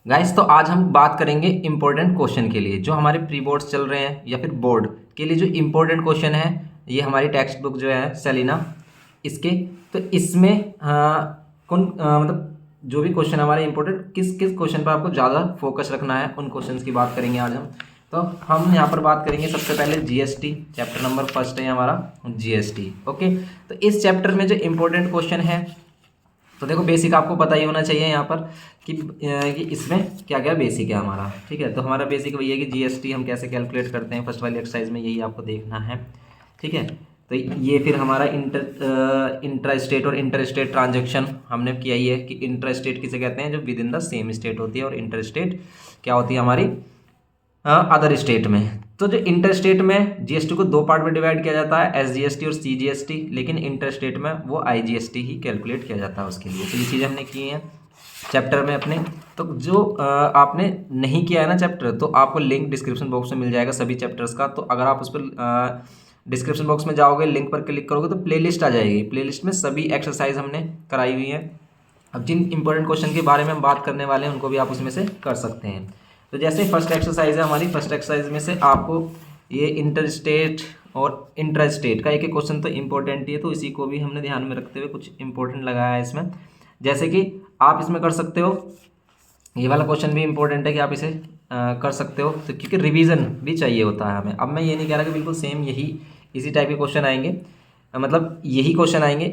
Guys तो आज हम बात करेंगे इंपॉर्टेंट क्वेश्चन के लिए जो हमारे प्री बोर्ड्स चल रहे हैं या फिर बोर्ड के लिए जो इंपॉर्टेंट क्वेश्चन है। ये हमारी टेक्स्ट बुक जो है सेलिना इसके, तो इसमें मतलब जो भी क्वेश्चन हमारे इंपॉर्टेंट किस किस क्वेश्चन पर आपको ज़्यादा फोकस रखना है उन क्वेश्चंस की बात करेंगे आज हम। तो हम यहाँ पर बात करेंगे सबसे पहले जीएसटी, चैप्टर नंबर फर्स्ट है हमारा जीएसटी। ओके, तो इस चैप्टर में जो इंपॉर्टेंट क्वेश्चन है, तो देखो बेसिक आपको पता ही होना चाहिए यहाँ पर कि इसमें क्या क्या बेसिक है हमारा। ठीक है, तो हमारा बेसिक वही है कि जीएसटी हम कैसे कैलकुलेट करते हैं, फर्स्ट वाली एक्सरसाइज में यही आपको देखना है। ठीक है, तो ये फिर हमारा इंटर स्टेट और इंटर स्टेट ट्रांजेक्शन हमने किया ही है कि इंटर स्टेट किसे कहते हैं, जो with in the same state होती है, और इंटर स्टेट क्या होती है हमारी अदर स्टेट में। तो जो इंटर स्टेट में जीएसटी को दो पार्ट में डिवाइड किया जाता है, एसजीएसटी और सीजीएसटी, लेकिन इंटर स्टेट में वो आईजीएसटी ही कैलकुलेट किया जाता है उसके लिए। तो ये चीज़ें हमने की हैं चैप्टर में अपने। तो जो आपने नहीं किया है ना चैप्टर, तो आपको लिंक डिस्क्रिप्शन बॉक्स में मिल जाएगा सभी चैप्टर्स का। तो अगर आप उस पर डिस्क्रिप्शन बॉक्स में जाओगे, लिंक पर क्लिक करोगे तो प्लेलिस्ट आ जाएगी। प्लेलिस्ट में सभी एक्सरसाइज हमने कराई हुई है। अब जिन इंपॉर्टेंट क्वेश्चन के बारे में हम बात करने वाले हैं उनको भी आप उसमें से कर सकते हैं। तो जैसे फर्स्ट एक्सरसाइज है हमारी, फर्स्ट एक्सरसाइज में से आपको ये इंटर स्टेट और इंट्रा स्टेट का एक एक क्वेश्चन तो इंपॉर्टेंट ही है, तो इसी को भी हमने ध्यान में रखते हुए कुछ इंपॉर्टेंट लगाया है इसमें। जैसे कि आप इसमें कर सकते हो, ये वाला क्वेश्चन भी इंपॉर्टेंट है कि आप इसे कर सकते हो, तो क्योंकि रिवीजन भी चाहिए होता है हमें। अब मैं ये नहीं कह रहा कि बिल्कुल सेम यही इसी टाइप के क्वेश्चन आएंगे, मतलब यही क्वेश्चन आएंगे,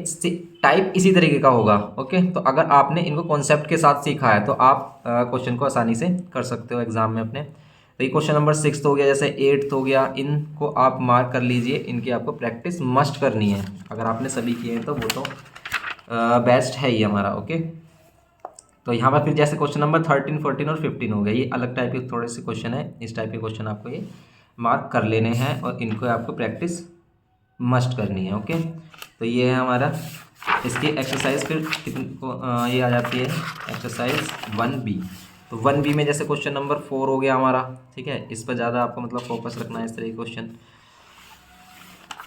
टाइप इसी तरीके का होगा। ओके, तो अगर आपने इनको कॉन्सेप्ट के साथ सीखा है तो आप क्वेश्चन को आसानी से कर सकते हो एग्जाम में अपने। तो ये क्वेश्चन नंबर 6 हो गया, जैसे 8 हो गया, इनको आप मार्क कर लीजिए, इनकी आपको प्रैक्टिस मस्ट करनी है। अगर आपने सभी किए हैं तो वो तो बेस्ट है ही हमारा। ओके, तो यहाँ पर फिर जैसे क्वेश्चन नंबर 13, 14 और 15 हो गया, ये अलग टाइप के थोड़े से क्वेश्चन है। इस टाइप के क्वेश्चन आपको ये मार्क कर लेने हैं और इनको आपको प्रैक्टिस मस्ट करनी है। ओके, तो ये है हमारा इसकी एक्सरसाइज। फिर ये आ जाती है एक्सरसाइज 1B। तो 1B में जैसे क्वेश्चन नंबर 4 हो गया हमारा। ठीक है, इस पर ज़्यादा आपको मतलब फोकस रखना है, इस तरह के क्वेश्चन।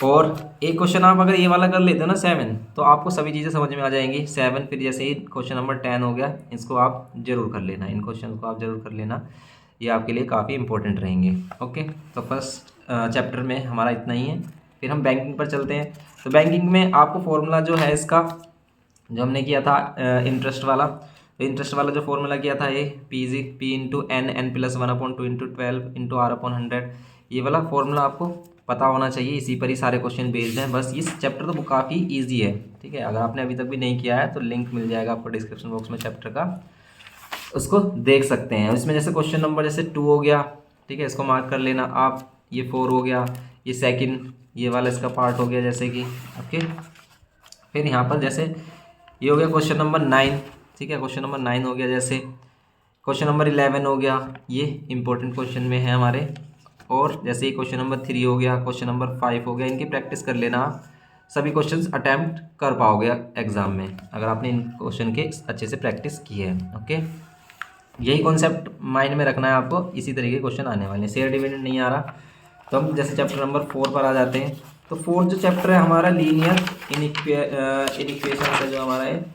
और एक क्वेश्चन आप अगर ये वाला कर लेते हो ना 7, तो आपको सभी चीज़ें समझ में आ जाएंगी। 7 फिर जैसे ही क्वेश्चन नंबर 10 हो गया, इसको आप जरूर कर लेना, इन क्वेश्चन को आप जरूर कर लेना, ये आपके लिए काफ़ी इंपॉर्टेंट रहेंगे। ओके, तो फर्स्ट चैप्टर में हमारा इतना ही है। फिर हम बैंकिंग पर चलते हैं। तो बैंकिंग में आपको फॉर्मूला जो है इसका, जो हमने किया था इंटरेस्ट वाला, तो इंटरेस्ट वाला जो फॉर्मूला किया था ये P into N, N plus 1/2 into 12 into R/100, ये वाला फॉर्मूला आपको पता होना चाहिए। इसी पर ही सारे क्वेश्चन बेस्ड हैं। बस इस चैप्टर तो काफ़ी इजी है। ठीक है, अगर आपने अभी तक भी नहीं किया है तो लिंक मिल जाएगा आपको डिस्क्रिप्शन बॉक्स में चैप्टर का, उसको देख सकते हैं। इसमें जैसे क्वेश्चन नंबर जैसे 2 हो गया, ठीक है, इसको मार्क कर लेना आप। ये 4 हो गया, ये सेकंड ये वाला इसका पार्ट हो गया जैसे कि। ओके, फिर यहाँ पर जैसे ये हो गया क्वेश्चन नंबर 9। ठीक है, क्वेश्चन नंबर 9 हो गया, जैसे क्वेश्चन नंबर 11 हो गया, ये इंपॉर्टेंट क्वेश्चन में है हमारे। और जैसे ही क्वेश्चन नंबर 3 हो गया, क्वेश्चन नंबर 5 हो गया, इनकी प्रैक्टिस कर लेना। आप सभी क्वेश्चंस अटैम्प्ट कर पाओगे एग्जाम में अगर आपने इन क्वेश्चन के अच्छे से प्रैक्टिस की है। ओके, यही कॉन्सेप्ट माइंड में रखना है आपको, इसी तरीके के क्वेश्चन आने वाले हैं। शेयर डिविडेंड नहीं आ रहा, तो हम जैसे चैप्टर नंबर 4 पर आ जाते हैं। तो 4 जो चैप्टर है हमारा लीनियर इक्वेशन का जो हमारा है,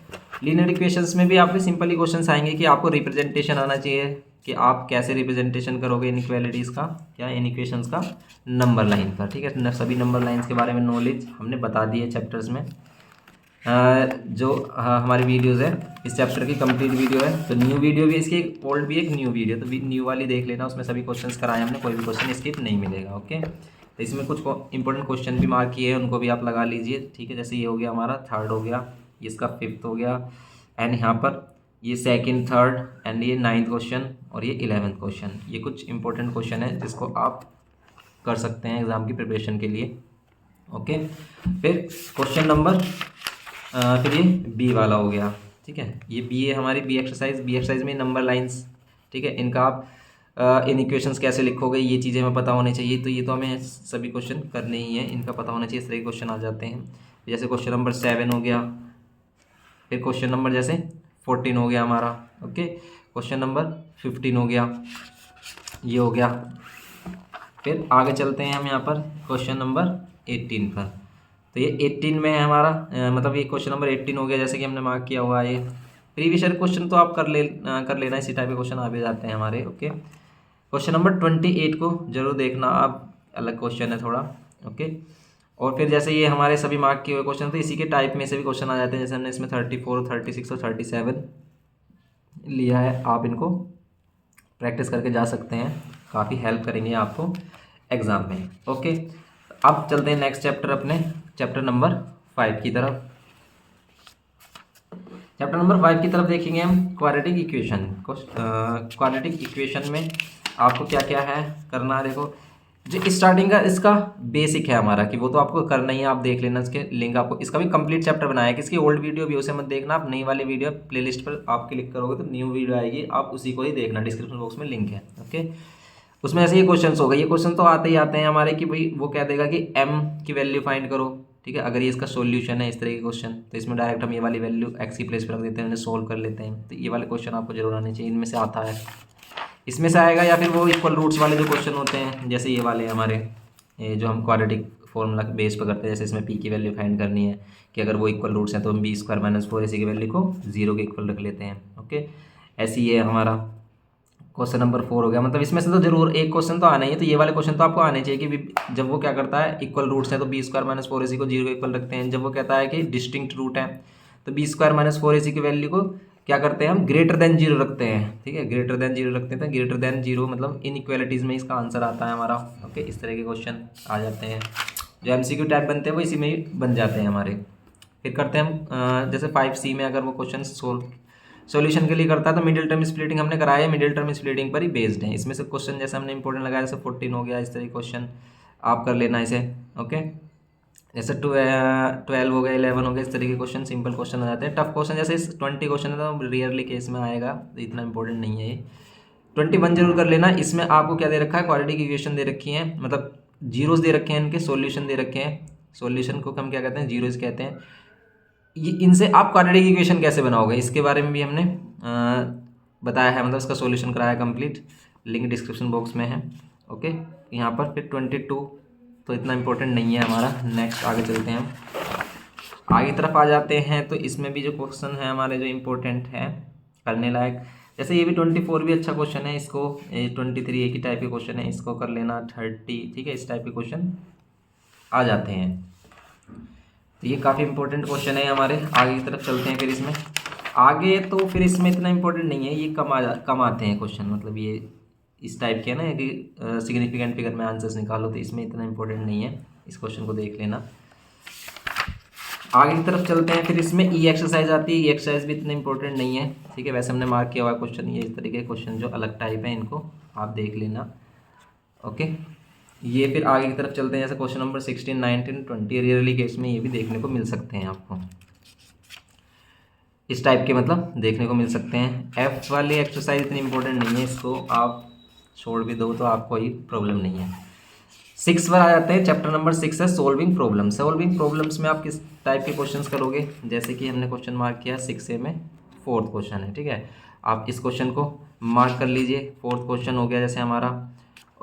लीनियर इक्वेशंस में भी आपके सिंपल ही क्वेश्चंस आएंगे कि आपको रिप्रेजेंटेशन आना चाहिए कि आप कैसे रिप्रेजेंटेशन करोगे इनइक्वालिटीज़ का या इक्वेशंस का नंबर लाइन का। ठीक है, सभी नंबर लाइन्स के बारे में नॉलेज हमने बता दी है चैप्टर्स में। जो हमारी वीडियोस है, इस चैप्टर की कंप्लीट वीडियो है। तो न्यू वीडियो भी इसकी, ओल्ड भी एक न्यू वीडियो, तो न्यू वाली देख लेना, उसमें सभी क्वेश्चंस कराए हमने, कोई भी क्वेश्चन स्किप नहीं मिलेगा। ओके, तो इसमें कुछ इंपॉर्टेंट क्वेश्चन भी मार्क किए हैं, उनको भी आप लगा लीजिए। ठीक है, जैसे ये हो गया हमारा 3rd हो गया, इसका 5th हो गया, एंड यहाँ पर ये 2nd, 3rd, एंड ये 9th क्वेश्चन और ये 11th क्वेश्चन। ये कुछ इंपॉर्टेंट क्वेश्चन है जिसको आप कर सकते हैं एग्ज़ाम की प्रिपरेशन के लिए। ओके, फिर क्वेश्चन नंबर फिर ये बी वाला हो गया। ठीक है, ये बी है हमारी बी एक्सरसाइज में नंबर लाइंस। ठीक है, इनका आप इन इक्वेशंस कैसे लिखोगे, ये चीज़ें हमें पता होनी चाहिए। तो ये तो हमें सभी क्वेश्चन करने ही हैं, इनका पता होना चाहिए, इस तरह के क्वेश्चन आ जाते हैं। जैसे क्वेश्चन नंबर 7 हो गया, फिर क्वेश्चन नंबर जैसे 14 हो गया हमारा। ओके, क्वेश्चन नंबर 15 हो गया, ये हो गया। फिर आगे चलते हैं हम यहाँ पर क्वेश्चन नंबर 18 पर। तो ये 18 में है हमारा मतलब ये क्वेश्चन नंबर 18 हो गया, जैसे कि हमने मार्क किया हुआ है ये। प्रीवियस ईयर क्वेश्चन तो आप कर लेना, इसी टाइप के क्वेश्चन आ भी जाते हैं हमारे। ओके, क्वेश्चन नंबर 28 को जरूर देखना आप, अलग क्वेश्चन है थोड़ा। ओके, और फिर जैसे ये हमारे सभी मार्क के हुए क्वेश्चन, तो इसी के टाइप में से भी क्वेश्चन आ जाते हैं। जैसे हमने इसमें 34, 36 और 37 लिया है, आप इनको प्रैक्टिस करके जा सकते हैं, काफ़ी हेल्प करेंगे आपको एग्ज़ाम में। ओके, अब चलते हैं नेक्स्ट चैप्टर, अपने चैप्टर नंबर 5 की तरफ। चैप्टर नंबर 5 की तरफ देखेंगे हम क्वाड्रेटिक इक्वेशन को। क्वाड्रेटिक इक्वेशन में आपको क्या क्या है करना है, देखो जो स्टार्टिंग का इसका बेसिक है हमारा, कि वो तो आपको करना ही है, आप देख लेना, इसके लिंक आपको, इसका भी कंप्लीट चैप्टर बनाया है, कि इसकी ओल्ड वीडियो भी उसे मत देखना, आप नई वाली वीडियो प्लेलिस्ट पर आप क्लिक करोगे तो न्यू वीडियो आएगी, आप उसी को ही देखना, डिस्क्रिप्शन बॉक्स में लिंक है। ओके, उसमें ऐसे ये क्वेश्चन हो गए, ये क्वेश्चन तो आते ही आते हैं हमारे, कि भाई वो क्या देगा कि m की वैल्यू फाइंड करो। ठीक है, अगर ये इसका सॉल्यूशन है इस तरह के क्वेश्चन, तो इसमें डायरेक्ट हम ये वाली वैल्यू x की प्लेस पर रख देते हैं, उन्हें सोल्व कर लेते हैं। तो ये वाले क्वेश्चन आपको जरूर आने चाहिए, इनमें से आता है, इसमें से आएगा, या फिर वो इक्वल रूट्स वाले जो क्वेश्चन होते हैं, जैसे ये वाले हमारे, ये जो हम क्वाड्रेटिक फॉर्मूला बेस पर करते हैं, जैसे इसमें p की वैल्यू फाइंड करनी है, कि अगर वो इक्वल रूट्स हैं तो हम b² - 4ac की वैल्यू को 0 के इक्वल रख लेते हैं। ओके, ऐसे ही है हमारा क्वेश्चन नंबर 4 हो गया, मतलब इसमें से तो जरूर एक क्वेश्चन तो आना ही है। तो ये वाले क्वेश्चन तो आपको आने चाहिए, कि जब वो क्या करता है इक्वल रूट्स हैं तो b² - 4ac को 0 के इक्वल रखते हैं, जब वो कहता है कि डिस्टिंक्ट रूट है तो b² - 4ac की वैल्यू को क्या करते हैं हम, ग्रेटर देन 0 रखते हैं। ठीक है, ग्रेटर देन 0 रखते हैं, ग्रेटर देन 0 मतलब इनइक्वालिटीज़ में इसका आंसर आता है हमारा। ओके, इस तरह के क्वेश्चन आ जाते हैं, जो MCQ टाइप बनते हैं वो इसी में ही बन जाते हैं हमारे। फिर करते हैं हम जैसे 5C में अगर वो क्वेश्चन सॉल्यूशन के लिए करता है, तो मिडिल टर्म स्प्लिटिंग हमने कराया है, मिडिल टर्म स्प्लिटिंग पर ही बेस्ड है। इसमें से क्वेश्चन जैसे हमने इंपॉर्टेंट लगाया, जैसे 14 हो गया, इस तरह क्वेश्चन आप कर लेना इसे। ओके, जैसे 12 हो गया, 11 हो गया, इस तरह के क्वेश्चन सिंपल क्वेश्चन आ जाते हैं। टफ क्वेश्चन जैसे 20 क्वेश्चन है तो रियरली केस में आएगा, तो इतना इंपॉर्टेंट नहीं है ये। 21 जरूर कर लेना। इसमें आपको क्या दे रखा है, क्वाड्रेटिक इक्वेशन दे रखी है, मतलब जीरोस दे रखे हैं, इनके सॉल्यूशन दे रखे हैं। सॉल्यूशन को हम क्या कहते हैं, जीरोस कहते हैं। ये इनसे आप क्वाड्रेटिक इक्वेशन कैसे बनाओगे, इसके बारे में भी हमने बताया है, मतलब इसका सॉल्यूशन कराया कंप्लीट, लिंक डिस्क्रिप्शन बॉक्स में है। ओके, यहाँ पर फिर 22 तो इतना इंपॉर्टेंट नहीं है हमारा। नेक्स्ट आगे चलते हैं, हम आगे तरफ आ जाते हैं, तो इसमें भी जो क्वेश्चन है हमारे जो इम्पोर्टेंट है करने लायक, जैसे ये भी 24 भी अच्छा क्वेश्चन है, इसको 23 एक ही टाइप के क्वेश्चन है, इसको कर लेना 30। ठीक है, इस टाइप के क्वेश्चन आ जाते हैं, तो ये काफ़ी इंपॉर्टेंट क्वेश्चन है हमारे। आगे की तरफ चलते हैं, फिर इसमें आगे तो फिर इसमें इतना इंपॉर्टेंट नहीं है, ये कम आते हैं क्वेश्चन, मतलब ये इस टाइप के है ना, कि सिग्निफिकेंट फिगर में आंसर्स निकालो, तो इसमें इतना इंपॉर्टेंट नहीं है, इस क्वेश्चन को देख लेना। आगे की तरफ चलते हैं, फिर इसमें ई एक्सरसाइज आती है, ई एक्सरसाइज भी इतना इंपॉर्टेंट नहीं है। ठीक है, वैसे हमने मार्क किया हुआ क्वेश्चन, ये इस तरीके के क्वेश्चन जो अलग टाइप है, इनको आप देख लेना। ओके, ये फिर आगे की तरफ चलते हैं, जैसे क्वेश्चन नंबर 16, 19, 20 रियरली केस में ये भी देखने को मिल सकते हैं आपको, इस टाइप के मतलब देखने को मिल सकते हैं। एफ वाली एक्सरसाइज इतनी इंपॉर्टेंट नहीं है, इसको आप छोड़ भी दो तो आपको कोई प्रॉब्लम नहीं है। 6 पर आ जाते हैं, चैप्टर नंबर 6 है सोल्विंग प्रॉब्लम। सोल्विंग प्रॉब्लम्स में आप किस टाइप के क्वेश्चंस करोगे, जैसे कि हमने क्वेश्चन मार्क किया 6A में 4th क्वेश्चन है। ठीक है, आप इस क्वेश्चन को मार्क कर लीजिए, 4th क्वेश्चन हो गया जैसे हमारा,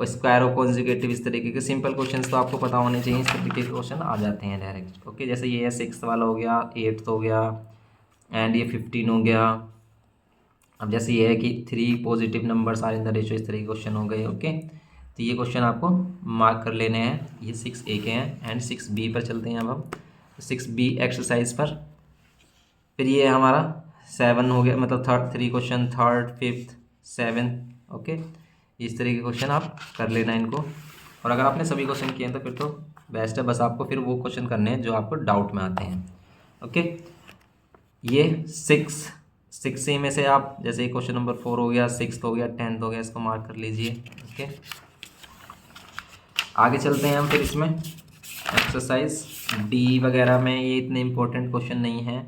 स्क्वायर ऑफ कॉन्जुगेटिव, इस तरीके के सिंपल क्वेश्चंस तो आपको पता होने चाहिए, इस तरीके के क्वेश्चन आ जाते हैं डायरेक्ट। ओके, जैसे ये है 6th वाला हो गया, 8th हो गया, एंड ये 15 हो गया। अब जैसे ये है कि 3 positive numbers are in the ratio, इस तरह के क्वेश्चन हो गए। ओके, तो ये क्वेश्चन आपको मार्क कर लेने हैं, ये 6A के हैं। एंड 6B पर चलते हैं अब हम, 6B एक्सरसाइज पर। फिर ये हमारा 7 हो गया, मतलब 3 question, 3rd, 5th, 7th। Okay, इस तरह के क्वेश्चन आप कर लेना इनको, और अगर आपने सभी क्वेश्चन किए हैं तो फिर तो बेस्ट है, बस आपको फिर वो क्वेश्चन करने हैं जो आपको डाउट में आते हैं। ओके, ये 6A में से आप जैसे क्वेश्चन नंबर 4 हो गया, 6th हो गया, 10th हो गया, इसको मार्क कर लीजिए। ओके, आगे चलते हैं हम, फिर इसमें एक्सरसाइज D वगैरह में ये इतने इम्पोर्टेंट क्वेश्चन नहीं है।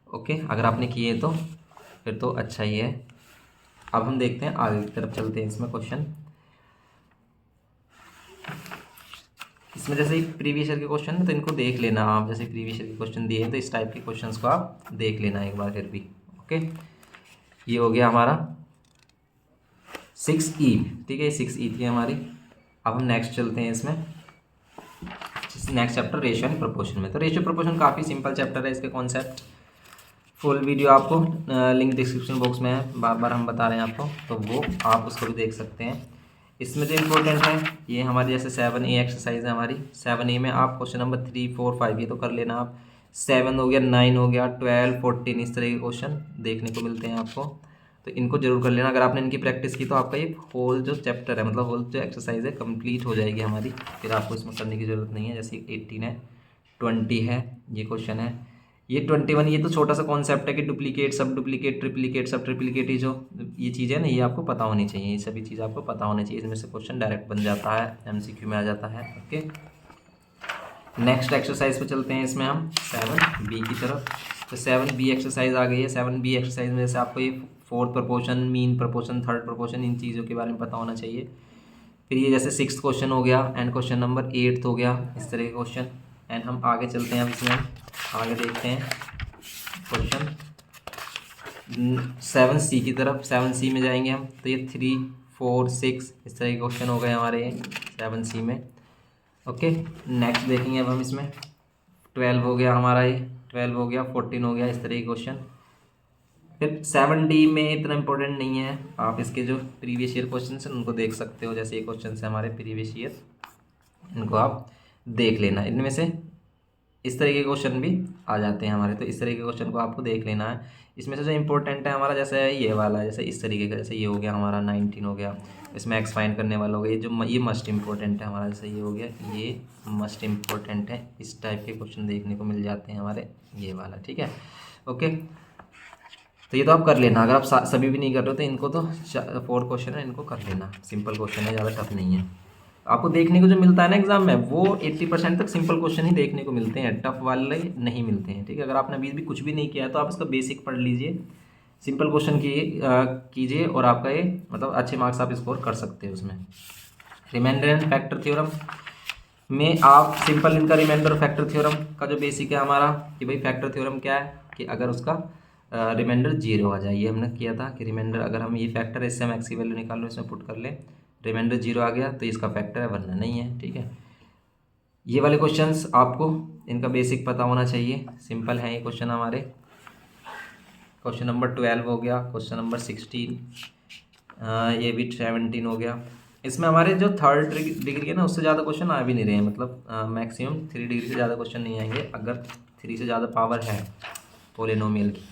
ओके, अगर आपने किए तो फिर तो अच्छा ही है। अब हम देखते हैं, आगे की तरफ चलते हैं, इसमें क्वेश्चन, इसमें जैसे प्रीवियस ईयर के क्वेश्चन है तो इनको देख लेना आप, जैसे प्रीवियस ईयर के क्वेश्चन दिए हैं तो इस टाइप के क्वेश्चंस को आप देख लेना एक बार फिर भी। ओके, ये हो गया हमारा 6E। ठीक है, 6E थी हमारी। अब हम नेक्स्ट चलते हैं, इसमें next chapter ratio and proportion में। तो रेशियो प्रोपोर्शन काफ़ी सिंपल चैप्टर है, इसके कॉन्सेप्ट फुल वीडियो आपको लिंक डिस्क्रिप्शन बॉक्स में है, बार बार हम बता रहे हैं आपको, तो वो आप उसको भी देख सकते हैं। इसमें जो इम्पोर्टेंट है ये हमारी जैसे 7A एक्सरसाइज है हमारी। 7A में आप क्वेश्चन नंबर 3, 4, 5 ये तो कर लेना आप। 7 हो गया, 9 हो गया, 12, 14 इस तरह के क्वेश्चन देखने को मिलते हैं आपको, तो इनको जरूर कर लेना। अगर आपने इनकी प्रैक्टिस की तो आपका ये होल जो चैप्टर है, मतलब होल जो एक्सरसाइज है कंप्लीट हो जाएगी हमारी, फिर आपको इसमें करने की ज़रूरत नहीं है। जैसे 18 है, 20 है, ये क्वेश्चन है, ये 21, ये तो छोटा सा कॉन्सेप्ट है कि डुप्लीकेट, सब डुप्लीकेट, ट्रिप्लीकेट, सब ट्रिप्लीकेट, ये जो ये चीज़ें हैं ना, ये आपको पता होनी चाहिए, ये सभी चीज़ आपको पता होनी चाहिए। इसमें से क्वेश्चन डायरेक्ट बन जाता है, MCQ में आ जाता है। ओके, नेक्स्ट एक्सरसाइज पे चलते हैं। इसमें हम 7B की तरफ, तो 7B एक्सरसाइज आ गई है। 7B एक्सरसाइज में जैसे आपको ये fourth proportion, mean proportion, third proportion, इन चीज़ों के बारे में पता होना चाहिए। फिर ये जैसे 6th क्वेश्चन हो गया एंड क्वेश्चन नंबर 8 हो गया, इस तरह के क्वेश्चन। एंड हम आगे चलते हैं, अब इसमें आगे देखते हैं क्वेश्चन 7C की तरफ। 7C में जाएंगे हम, तो ये 3, 4, 6 इस तरह के क्वेश्चन हो गए हमारे 7C में। ओके, नेक्स्ट देखेंगे अब हम इसमें 12 हो गया हमारा, ये 12 हो गया, 14 हो गया, इस तरह के क्वेश्चन। फिर 7D में इतना इंपॉर्टेंट नहीं है, आप इसके जो प्रीवियस ईयर क्वेश्चन हैं उनको देख सकते हो। जैसे ये क्वेश्चन है हमारे प्रीवियस ईयर, इनको आप देख लेना। इनमें से इस तरह के क्वेश्चन भी आ जाते हैं हमारे, तो इस तरह के क्वेश्चन को आपको देख लेना है। इसमें से जो इंपॉर्टेंट है हमारा, जैसे ये वाला, जैसे इस तरीके का, जैसे ये हो गया हमारा 19 हो गया, इसमें एक्स फाइंड करने वाला हो गया, ये मस्ट इंपॉर्टेंट है हमारा। जैसे ये हो गया, ये मस्ट इंपॉर्टेंट है, इस टाइप के क्वेश्चन देखने को मिल जाते हैं हमारे, ये वाला। ठीक है, ओके, तो ये तो आप कर लेना। अगर आप सभी भी नहीं कर रहे हो तो इनको तो 4 क्वेश्चन है, इनको कर लेना। सिंपल क्वेश्चन है, ज़्यादा टफ नहीं है। आपको देखने को जो मिलता है ना एग्जाम में, वो 80% तक सिंपल क्वेश्चन ही देखने को मिलते हैं, टफ वाले नहीं मिलते हैं। ठीक है, अगर आपने अभी भी कुछ भी नहीं किया है तो आप इसका बेसिक पढ़ लीजिए, सिंपल क्वेश्चन कीजिए और आपका ये मतलब अच्छे मार्क्स आप स्कोर कर सकते हैं उसमें। रिमाइंडर एंड फैक्टर थ्योरम में आप सिंपल इनका रिमाइंडर फैक्टर थ्योरम का जो बेसिक है हमारा, कि भाई फैक्टर थ्योरम क्या है, कि अगर उसका रिमाइंडर 0 आ जाए, ये हमने किया था कि रिमाइंडर, अगर हम ये फैक्टर है, इससे हम एक्स की वैल्यू निकाल लो, इसमें पुट कर लें, रिमाइंडर 0 आ गया तो इसका फैक्टर है, वरना नहीं है। ठीक है, ये वाले क्वेश्चंस आपको इनका बेसिक पता होना चाहिए, सिंपल हैं ये क्वेश्चन हमारे। क्वेश्चन नंबर 12 हो गया, क्वेश्चन नंबर 16, ये भी 17 हो गया। इसमें हमारे जो 3rd डिग्री है ना, उससे ज़्यादा क्वेश्चन आ भी नहीं रहे हैं, मतलब मैक्सिमम 3 डिग्री से ज़्यादा क्वेश्चन नहीं आएंगे। अगर 3 से ज़्यादा पावर है पोलिनोमियल की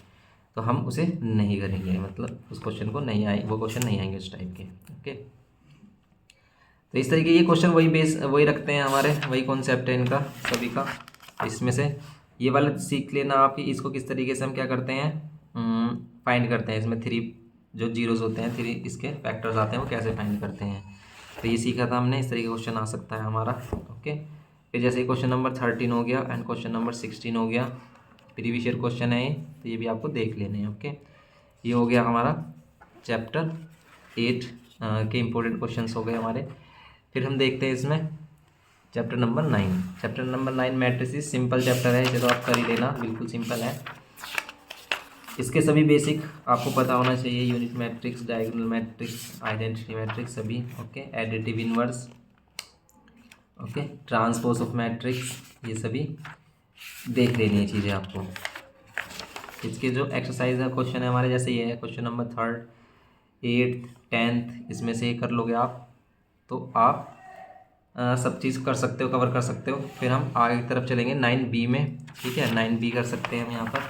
तो हम उसे नहीं करेंगे, मतलब उस क्वेश्चन को नहीं आए, वो क्वेश्चन नहीं आएंगे उस टाइप के। ओके, तो इस तरीके ये क्वेश्चन वही रखते हैं हमारे, वही कॉन्सेप्ट है इनका सभी का। इसमें से ये वाले सीख लेना आप कि इसको किस तरीके से हम क्या करते हैं, फाइंड करते हैं। इसमें 3 जो जीरोज़ होते हैं, 3 इसके फैक्टर्स आते हैं, वो कैसे फाइंड करते हैं, तो ये सीखा था हमने। इस तरीके का क्वेश्चन आ सकता है हमारा। ओके, फिर जैसे क्वेश्चन नंबर 13 हो गया एंड क्वेश्चन नंबर 16 हो गया, प्रीवियस ईयर क्वेश्चन है ये, तो ये भी आपको देख लेने हैं। ओके, ये हो गया हमारा चैप्टर 8 के इम्पोर्टेंट क्वेश्चंस हो गए हमारे। फिर हम देखते हैं इसमें chapter number 9। Chapter number 9 matrices, simple chapter है, इसे तो आप कर ही लेना, बिल्कुल सिंपल है। इसके सभी बेसिक आपको पता होना चाहिए, unit matrix, diagonal matrix, identity matrix सभी। Okay, additive inverse, okay, transpose of matrix, ये सभी देख लेनी है चीज़ें आपको। इसके जो एक्सरसाइज है क्वेश्चन है हमारे, जैसे ये है question number 3rd, 8th, 10th, इसमें से कर लोगे आप तो आप सब चीज़ कर सकते हो, कवर कर सकते हो। फिर हम आगे की तरफ चलेंगे 9B में। ठीक है, 9B कर सकते हैं हम यहाँ पर,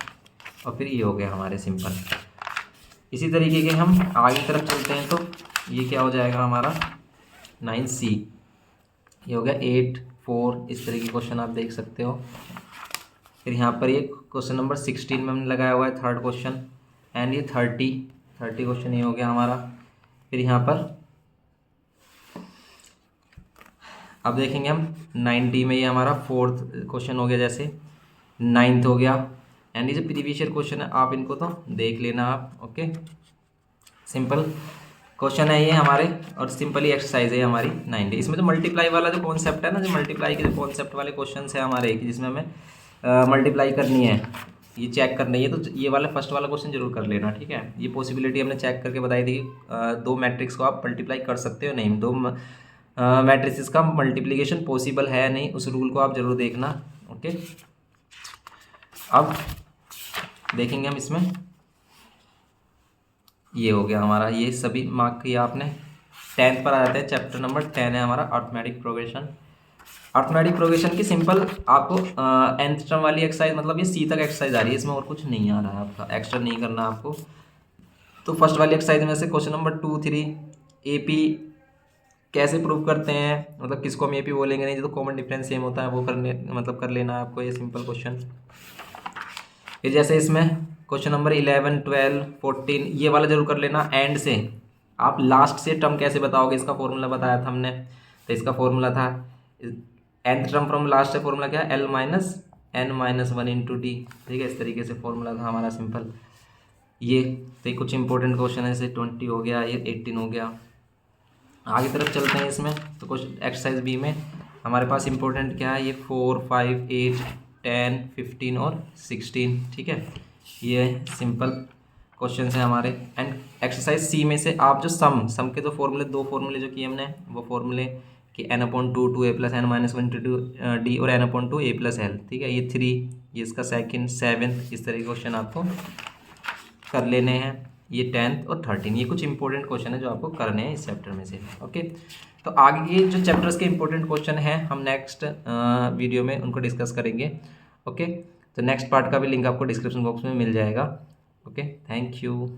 और फिर ये हो गया हमारे सिंपल। इसी तरीके के हम आगे की तरफ चलते हैं, तो ये क्या हो जाएगा हमारा 9C, ये हो गया 8, 4, इस तरह के क्वेश्चन आप देख सकते हो। फिर यहाँ पर ये क्वेश्चन नंबर 16 में हमने लगाया हुआ है 3rd क्वेश्चन, एंड ये 30 क्वेश्चन ये हो गया हमारा। फिर यहाँ पर अब देखेंगे हम 9D में, ये हमारा 4th क्वेश्चन हो गया, जैसे 9th हो गया, एंड ये जो प्रीवियस ईयर क्वेश्चन है आप इनको तो देख लेना आप। ओके, सिंपल क्वेश्चन है ये हमारे, और सिंपल ही एक्सरसाइज है हमारी 9D। इसमें जो मल्टीप्लाई वाला जो कॉन्सेप्ट है ना, जो मल्टीप्लाई के जो कॉन्सेप्ट वाले क्वेश्चन है हमारे, जिसमें हमें मल्टीप्लाई करनी है, ये चेक करनी है, तो ये वाला फर्स्ट वाला क्वेश्चन जरूर कर लेना। ठीक है, ये पॉसिबिलिटी हमने चेक करके बताई थी कि 2 मैट्रिक्स को आप मल्टीप्लाई कर सकते हो नहीं, 2 मैट्रिसेस का मल्टीप्लिकेशन पॉसिबल है या नहीं, उस रूल को आप जरूर देखना। ओके, अब देखेंगे हम इसमें। ये हो गया हमारा, ये सभी मार्क किया आपने। 10th पर आ जाते हैं, चैप्टर नंबर 10 है हमारा अर्थमेटिक प्रोग्रेशन। अर्थमेटिक प्रोग्रेशन की सिंपल आपको nth टर्म वाली एक्सरसाइज, मतलब ये सी तक एक्सरसाइज आ रही है, इसमें और कुछ नहीं आ रहा है आपका, एक्स्ट्रा नहीं करना आपको। तो फर्स्ट वाली एक्सरसाइज में से क्वेश्चन नंबर 2, 3 एपी कैसे प्रूव करते हैं, मतलब किसको हम एपी बोलेंगे नहीं, जो कॉमन डिफरेंस सेम होता है वो करने, मतलब कर लेना है आपको, ये सिंपल क्वेश्चन। फिर जैसे इसमें क्वेश्चन नंबर 11, 12, 14 ये वाला जरूर कर लेना। एंड से आप लास्ट से टर्म कैसे बताओगे, इसका फॉर्मूला बताया था हमने। तो इसका फॉर्मूला था nth टर्म फ्रॉम लास्ट से फॉर्मूला क्या है, L minus N minus 1 into T. ठीक है, इस तरीके से फॉर्मूला था हमारा सिंपल ये। तो ये कुछ इंपॉर्टेंट क्वेश्चन है, जैसे 20 हो गया, ये 18 हो गया। आगे तरफ चलते हैं इसमें। तो क्वेश्चन एक्सरसाइज बी में हमारे पास इंपॉर्टेंट क्या है, ये 4, 5, 8, 10, 15 और 16। ठीक है, ये सिंपल क्वेश्चन है हमारे। एंड एक्सरसाइज सी में से आप जो सम के जो फॉर्मूले, दो फॉर्मूले जो किए हमने, वो फॉर्मूले कि n/2 2a + n-1 × d और n/2 a + l। ठीक है, ये 3, ये इसका सेकंड, 7th, इस तरह के क्वेश्चन आपको कर लेने हैं। ये 10th और 13, ये कुछ इंपॉर्टेंट क्वेश्चन है जो आपको करने हैं इस चैप्टर में से। ओके, तो आगे ये जो चैप्टर्स के इंपॉर्टेंट क्वेश्चन हैं हम नेक्स्ट वीडियो में उनको डिस्कस करेंगे। ओके, तो नेक्स्ट पार्ट का भी लिंक आपको डिस्क्रिप्शन बॉक्स में मिल जाएगा। Okay, thank you.